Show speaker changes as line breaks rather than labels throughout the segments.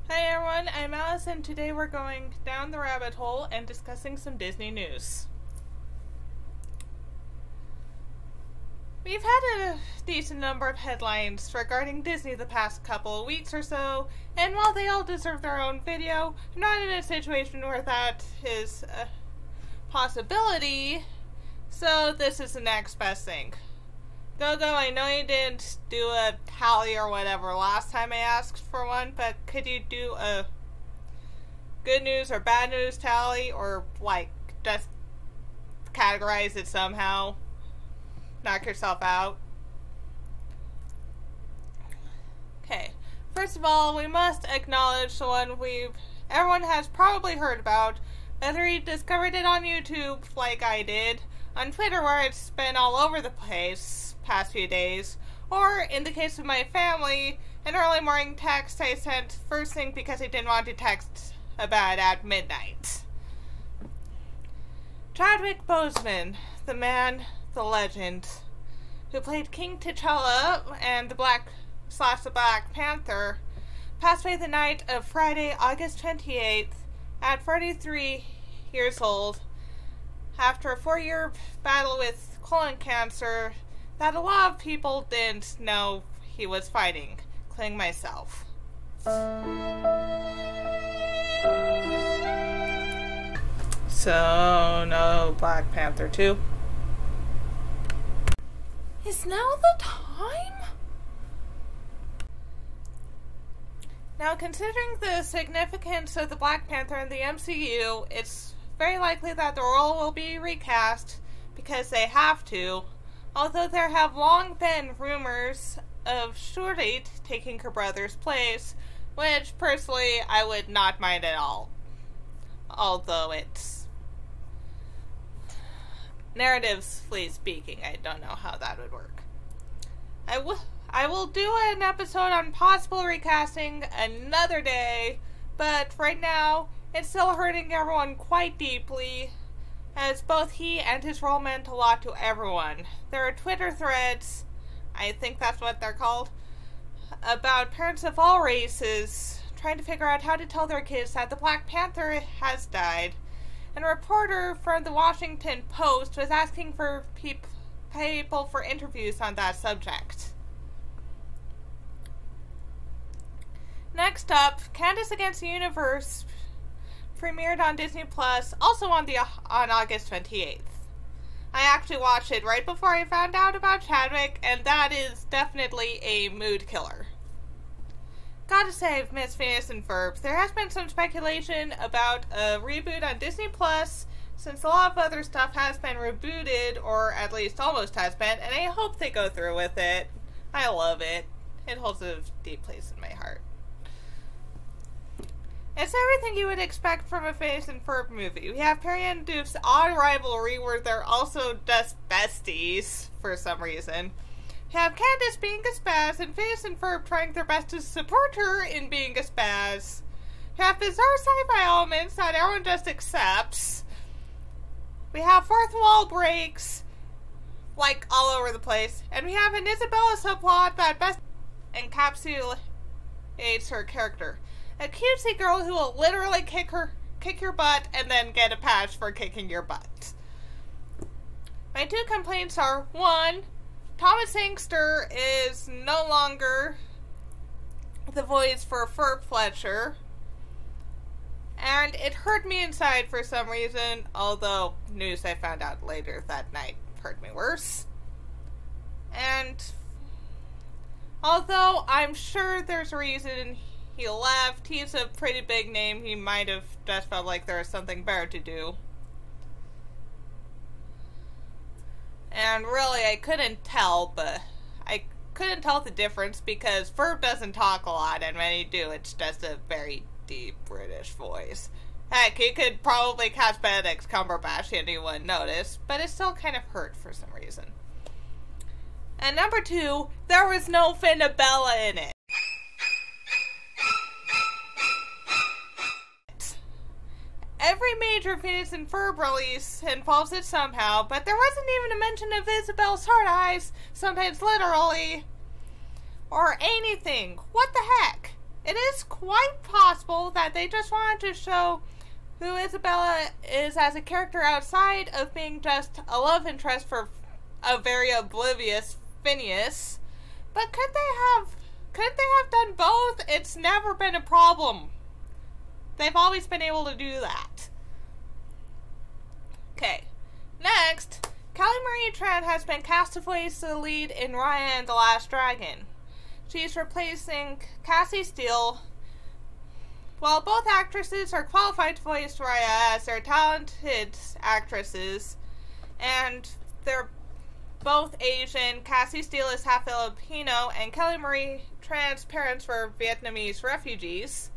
Hi everyone, I'm Alice and today we're going down the rabbit hole and discussing some Disney news. We've had a decent number of headlines regarding Disney the past couple of weeks or so, and while they all deserve their own video, I'm not in a situation where that is a possibility, so this is the next best thing. Go, I know you didn't do a tally or whatever last time I asked for one, but could you do a good news or bad news tally, or like just categorize it somehow? Knock yourself out. Okay, first of all, we must acknowledge the one everyone has probably heard about, whether you discovered it on YouTube like I did, on Twitter where it's been all over the place past few days, or in the case of my family, an early morning text I sent first thing because I didn't want to text about at midnight. Chadwick Boseman, the man, the legend, who played King T'Challa and the Black Panther, passed away the night of Friday, August 28th, at 43 years old, after a 4-year battle with colon cancer that a lot of people didn't know he was fighting, including myself. So, no Black Panther 2. Is now the time? Now, considering the significance of the Black Panther in the MCU, it's very likely that the role will be recast, because they have to, although there have long been rumors of Shuri taking her brother's place, which, personally, I would not mind at all. Although it's narratively speaking, I don't know how that would work. I will do an episode on possible recasting another day, but right now, it's still hurting everyone quite deeply, as both he and his role meant a lot to everyone. There are Twitter threads, I think that's what they're called, about parents of all races trying to figure out how to tell their kids that the Black Panther has died. And a reporter from the Washington Post was asking for people for interviews on that subject. Next up, Candace Against the Universe premiered on Disney Plus, also on August 28th. I actually watched it right before I found out about Chadwick, and that is definitely a mood killer. Gotta say, Miss Phineas and Ferb, there has been some speculation about a reboot on Disney Plus, since a lot of other stuff has been rebooted, or at least almost has been, and I hope they go through with it. I love it. It holds a deep place in my heart. It's everything you would expect from a Phineas and Ferb movie. We have Perry and Duke's odd rivalry where they're also just besties for some reason. We have Candace being a spaz and Phineas and Ferb trying their best to support her in being a spaz. We have bizarre sci-fi elements that everyone just accepts. We have fourth wall breaks, like, all over the place. And we have an Isabella subplot that best encapsulates her character. A cutesy girl who will literally kick your butt and then get a patch for kicking your butt. My two complaints are, 1, Thomas Inkster is no longer the voice for Ferb Fletcher, and it hurt me inside for some reason, although news I found out later that night hurt me worse. And although I'm sure there's a reason he left, he's a pretty big name, he might have just felt like there was something better to do. And really, I couldn't tell the difference because Ferb doesn't talk a lot, and when he do, it's just a very deep British voice. Heck, he could probably catch Benedict Cumberbatch and he wouldn't notice, but it still kind of hurt for some reason. And number 2, there was no Finnabella in it. Every major Phineas and Ferb release involves it somehow, but there wasn't even a mention of Isabel Sardeyes, sometimes literally, or anything. What the heck? it is quite possible that they just wanted to show who Isabella is as a character outside of being just a love interest for a very oblivious Phineas. But couldn't they have done both? It's never been a problem. They've always been able to do that. Okay. Next, Kelly Marie Tran has been cast to voice the lead in Raya and the Last Dragon. She's replacing Cassie Steele. While both actresses are qualified to voice Raya as they're talented actresses, and they're both Asian, Cassie Steele is half Filipino, and Kelly Marie Tran's parents were Vietnamese refugees.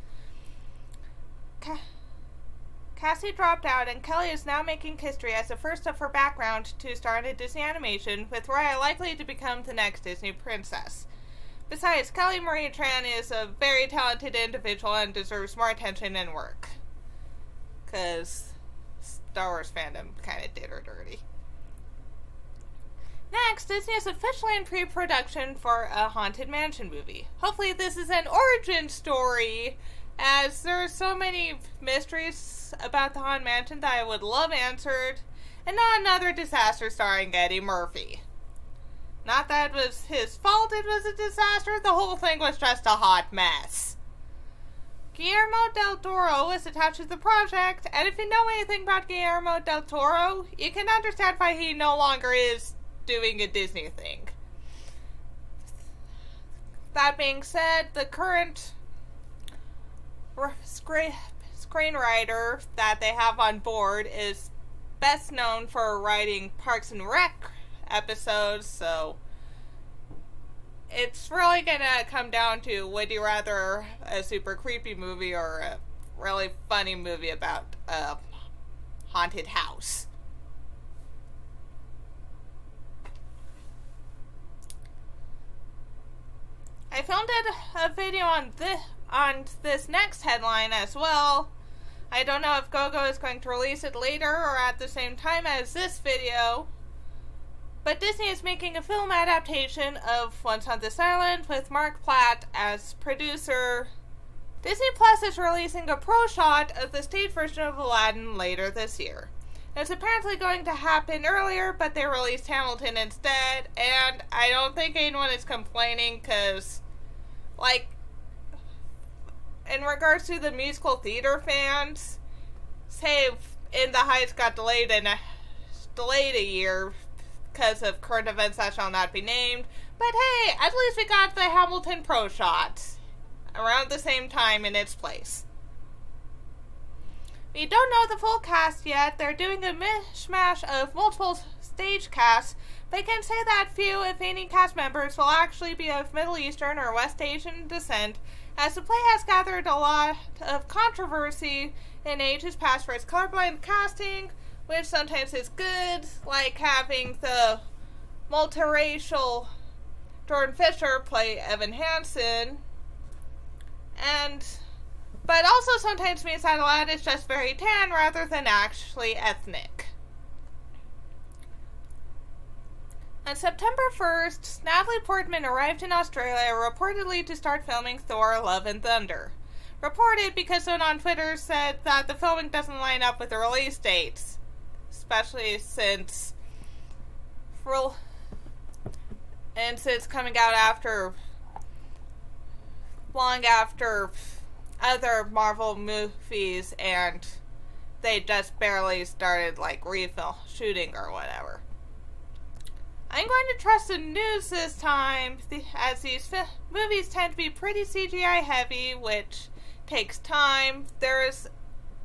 Cassie dropped out, and Kelly is now making history as the first of her background to star in a Disney animation, with Raya likely to become the next Disney princess. Besides, Kelly Marie Tran is a very talented individual and deserves more attention and work. Because Star Wars fandom kind of did her dirty. Next, Disney is officially in pre-production for a Haunted Mansion movie. Hopefully this is an origin story, as there are so many mysteries about the Haunted Mansion that I would love answered, and not another disaster starring Eddie Murphy. Not that it was his fault it was a disaster, the whole thing was just a hot mess. Guillermo del Toro is attached to the project, and if you know anything about Guillermo del Toro, you can understand why he no longer is doing a Disney thing. That being said, the current screenwriter that they have on board is best known for writing Parks and Rec episodes, so it's really gonna come down to, would you rather a super creepy movie or a really funny movie about a haunted house? I filmed a video on this next headline as well. I don't know if GoGo is going to release it later or at the same time as this video. But Disney is making a film adaptation of Once on This Island with Mark Platt as producer. Disney Plus is releasing a pro shot of the stage version of Aladdin later this year. It's apparently going to happen earlier, but they released Hamilton instead, and I don't think anyone is complaining because, like, in regards to the musical theater fans, say In the Heights got delayed a year because of current events that shall not be named, but hey, at least we got the Hamilton pro shot around the same time in its place. We don't know the full cast yet. They're doing a mishmash of multiple stage casts, but I can say that few, if any, cast members will actually be of Middle Eastern or West Asian descent, as the play has gathered a lot of controversy in ages past for its colorblind casting, which sometimes is good, like having the multiracial Jordan Fisher play Evan Hansen, but also sometimes means that Aladdin is just very tan rather than actually ethnic. On September 1st, Natalie Portman arrived in Australia reportedly to start filming Thor: Love and Thunder. Reported because someone on Twitter said that the filming doesn't line up with the release dates, especially since coming out long after other Marvel movies, and they just barely started shooting or whatever. I'm going to trust the news this time, as these movies tend to be pretty CGI heavy, which takes time. There's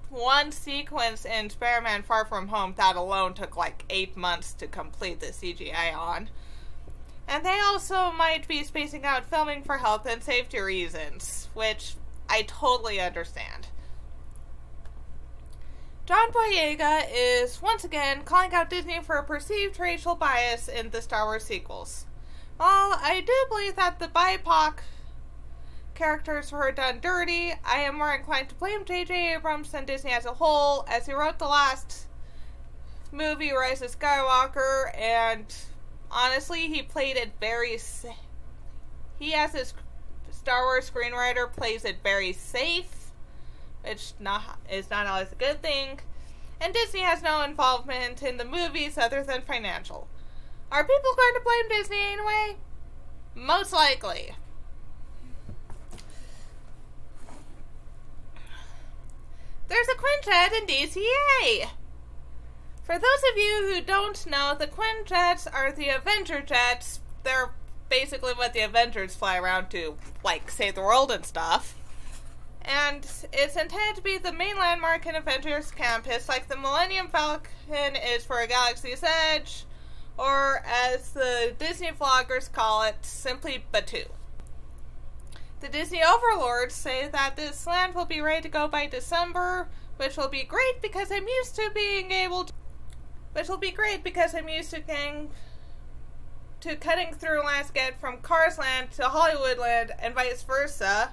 one sequence in Spider-Man Far From Home that alone took 8 months to complete the CGI on. And they also might be spacing out filming for health and safety reasons, which I totally understand. John Boyega is once again calling out Disney for a perceived racial bias in the Star Wars sequels. While I do believe that the BIPOC characters were done dirty, I am more inclined to blame J.J. Abrams than Disney as a whole, as he wrote the last movie, Rise of Skywalker, and honestly, he played it very... He has his Star Wars screenwriter plays it very safe, which is not always a good thing. And Disney has no involvement in the movies other than financial. Are people going to blame Disney anyway? Most likely. There's a Quinjet in DCA! For those of you who don't know, the Quinjets are the Avenger jets. They're basically what the Avengers fly around to, like, save the world and stuff. And it's intended to be the main landmark in Avengers Campus, like the Millennium Falcon is for a Galaxy's Edge, or as the Disney vloggers call it, simply Batuu. The Disney overlords say that this land will be ready to go by December, which will be great because I'm used to cutting through lands to get from Cars Land to Hollywoodland and vice versa.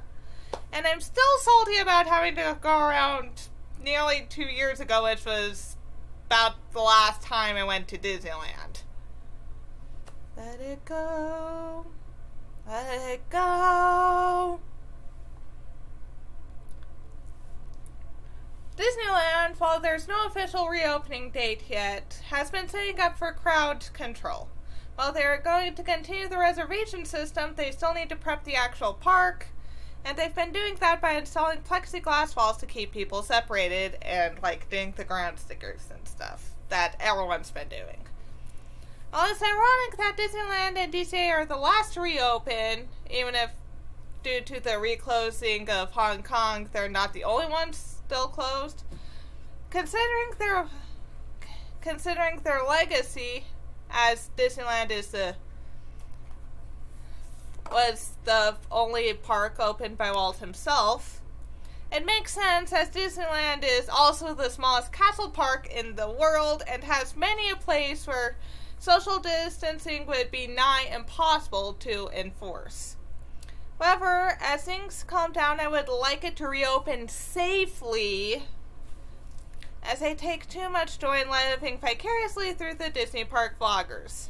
And I'm still salty about having to go around nearly 2 years ago, which was about the last time I went to Disneyland. Let it go. Let it go. Disneyland, while there's no official reopening date yet, has been setting up for crowd control. While they're going to continue the reservation system, they still need to prep the actual park, and they've been doing that by installing plexiglass walls to keep people separated and, like, doing the ground stickers and stuff that everyone's been doing. Well, it's ironic that Disneyland and DCA are the last to reopen, even if, due to the reclosing of Hong Kong, they're not the only ones still closed. Considering their legacy, as Disneyland was the only park opened by Walt himself, it makes sense, as Disneyland is also the smallest castle park in the world and has many a place where social distancing would be nigh impossible to enforce. However, as things calm down, I would like it to reopen safely, as I take too much joy in living vicariously through the Disney Park vloggers.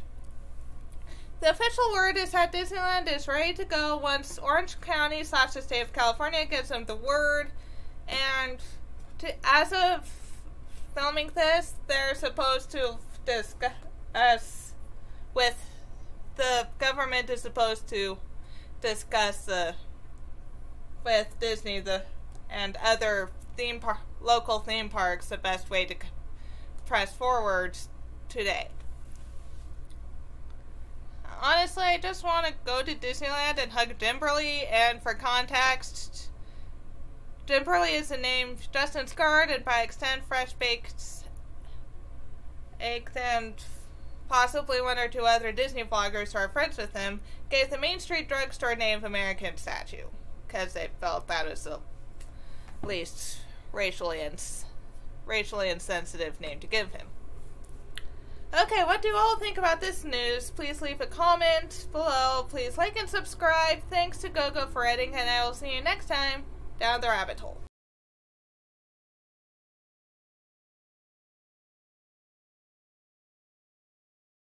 The official word is that Disneyland is ready to go once Orange County / the state of California gives them the word, and as of filming this, they're supposed to discuss with the government is supposed to discuss with Disney and other local theme parks the best way to press forward today. Honestly, I just want to go to Disneyland and hug Dimberly, and for context, Dimberly is the name Justin Scard, and by extent Fresh Baked Egg, and possibly one or two other Disney vloggers who are friends with him, gave the Main Street Drugstore Native American statue, because they felt that was the least racially insensitive name to give him. Okay, what do you all think about this news? Please leave a comment below. Please like and subscribe. Thanks to GoGo for editing, and I will see you next time down the rabbit hole.